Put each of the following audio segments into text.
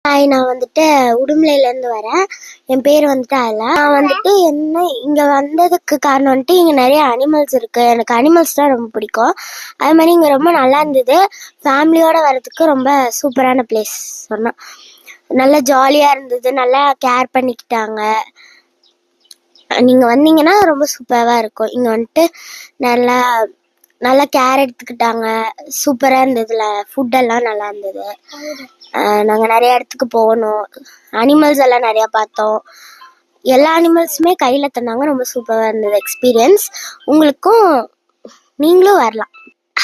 Hi, நான் வந்துட்டு உடுமலையிலேருந்து வரேன். என் பேர் வந்துட்டு ஆலா. நான் வந்துட்டு இங்கே வந்ததுக்கு காரணம் வந்துட்டு இங்கே நிறைய அனிமல்ஸ் இருக்குது. எனக்கு அனிமல்ஸ் தான் ரொம்ப பிடிக்கும். அது மாதிரி இங்கே ரொம்ப நல்லா இருந்தது. ஃபேமிலியோடு வரதுக்கு ரொம்ப சூப்பரான பிளேஸ் சொன்னால். நல்லா ஜாலியாக இருந்தது, நல்லா கேர் பண்ணிக்கிட்டாங்க. நீங்கள் வந்தீங்கன்னா ரொம்ப சூப்பராக இருக்கும். இங்கே வந்துட்டு நல்லா நல்லா கேர் எடுத்துக்கிட்டாங்க. சூப்பராக இருந்ததுல ஃபுட்டெல்லாம் நல்லா இருந்தது. நாங்கள் நிறைய இடத்துக்கு போனோம். அனிமல்ஸ் எல்லாம் நிறையா பார்த்தோம். எல்லா அனிமல்ஸுமே கையில் தந்தாங்க. ரொம்ப சூப்பராக இருந்தது எக்ஸ்பீரியன்ஸ். உங்களுக்கும் நீங்களும் வரலாம்.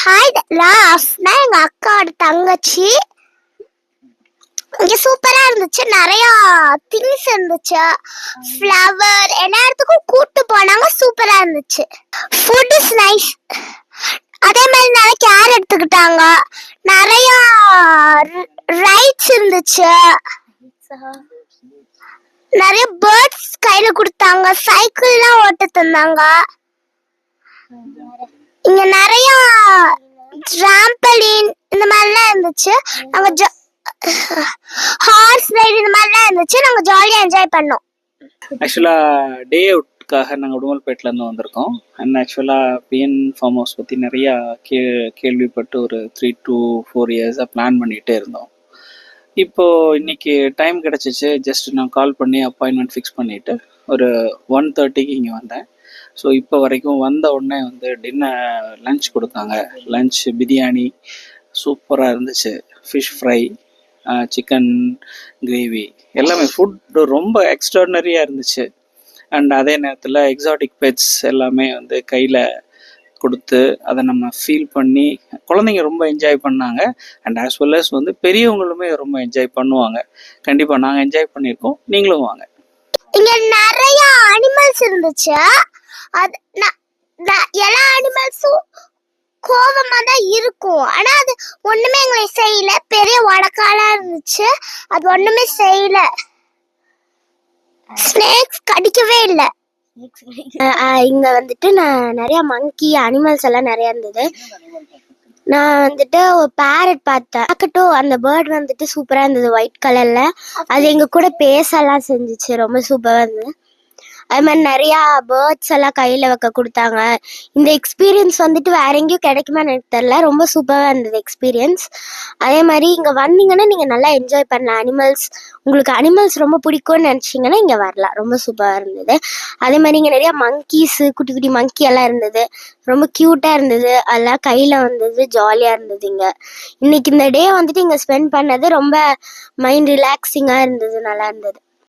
ஹாய், நான் அஃப்னா, எங்கள் அக்காவோட தங்கச்சி. இங்கே சூப்பராக இருந்துச்சு. நிறையா திங்ஸ் இருந்துச்சு, ஃப்ளவர், எல்லா இடத்துக்கும் கூப்பிட்டு போனாங்க. சூப்பராக இருந்துச்சு. Food is nice. அதே மாதிரி நிறைய கேர் எடுத்துக்கிட்டாங்க. நிறைய ரைட்ஸ் இருந்துச்சு. நிறைய பேர்ட்ஸ் கையில கொடுத்தாங்க. சைக்கிள்லாம் ஓட்ட தந்தாங்க. இங்க நிறைய டிராம்பலின் இந்த மாதிரிலாம் இருந்துச்சு. நாங்க ஹார்ஸ் ரைடு இந்த மாதிரிலாம் இருந்துச்சு. நாங்க ஜாலியா என்ஜாய் பண்ணோம். ஆக்சுவலா டே அவுட்காக நாங்கள் உடுமல்பேட்டிலேருந்து வந்திருக்கோம். அண்ட் ஆக்சுவலாக பிஎன் ஃபார்ம் ஹவுஸ் பற்றி நிறையா கேள்விப்பட்டு ஒரு 3 to 4 இயர்ஸாக பிளான் பண்ணிகிட்டே இருந்தோம். இப்போது இன்றைக்கி டைம் கிடச்சிச்சு. ஜஸ்ட் நான் கால் பண்ணி அப்பாயின்மெண்ட் ஃபிக்ஸ் பண்ணிவிட்டு ஒரு 1:30க்கு இங்கே வந்தேன். ஸோ இப்போ வரைக்கும் வந்த உடனே வந்து லன்ச் கொடுத்தாங்க. லன்ச் பிரியாணி சூப்பராக இருந்துச்சு. ஃபிஷ் ஃப்ரை, சிக்கன் கிரேவி, எல்லாமே ஃபுட் ரொம்ப எக்ஸ்ட்ராடனரியாக இருந்துச்சு. அண்ட் அதே நேரத்தில் எக்ஸாட்டிக் பெட்ஸ் எல்லாமே வந்து கையில் கொடுத்து அதை நம்ம ஃபீல் பண்ணி குழந்தைங்க ரொம்ப என்ஜாய் பண்ணாங்க. அண்ட் ஆஸ் வெல் அஸ் வந்து பெரியவங்களுமே ரொம்ப என்ஜாய் பண்ணுவாங்க. கண்டிப்பாக நாங்கள் என்ஜாய் பண்ணியிருக்கோம். நீங்களும் வாங்க. இங்கே நிறைய அனிமல்ஸ் இருந்துச்சு. அது எல்லா அனிமல்ஸும் கோபமா தான் இருக்கும். ஆனா அது ஒண்ணுமே எங்களை செய்யல. பெரிய வடக்காலா இருந்துச்சு, அது ஒண்ணுமே செய்யல. ஸ்னேக்ஸ் கடிக்கவே இல்லை. இங்க வந்துட்டு நான் நிறைய மங்கி அனிமல்ஸ் எல்லாம் நிறைய இருந்தது. நான் வந்துட்டு ஒரு பேரட் பார்த்தேன். பார்க்கட்டும், அந்த பேர்ட் வந்துட்டு சூப்பரா இருந்தது, ஒயிட் கலர்ல. அது எங்க கூட பேசலாம் செஞ்சுச்சு. ரொம்ப சூப்பரா இருந்தது. அது மாதிரி நிறையா பேர்ட்ஸ் எல்லாம் கையில் வைக்க கொடுத்தாங்க. இந்த எக்ஸ்பீரியன்ஸ் வந்துட்டு வேற எங்கேயும் கிடைக்குமா எனக்கு தெரியல. ரொம்ப சூப்பராக இருந்தது எக்ஸ்பீரியன்ஸ். அதே மாதிரி இங்கே வந்தீங்கன்னா நீங்கள் நல்லா என்ஜாய் பண்ணலாம். உங்களுக்கு அனிமல்ஸ் ரொம்ப பிடிக்கும்னு நினச்சிங்கன்னா இங்கே வரலாம். ரொம்ப சூப்பராக இருந்தது. அதே மாதிரி இங்கே நிறையா மங்கீஸு, குட்டி குட்டி மங்கி எல்லாம் இருந்தது. ரொம்ப க்யூட்டாக இருந்தது. அதெல்லாம் கையில் வந்தது. ஜாலியாக இருந்தது. இன்னைக்கு இந்த டே வந்துட்டு இங்கே ஸ்பெண்ட் பண்ணது ரொம்ப மைண்ட் ரிலாக்ஸிங்காக இருந்தது. நல்லா இருந்தது.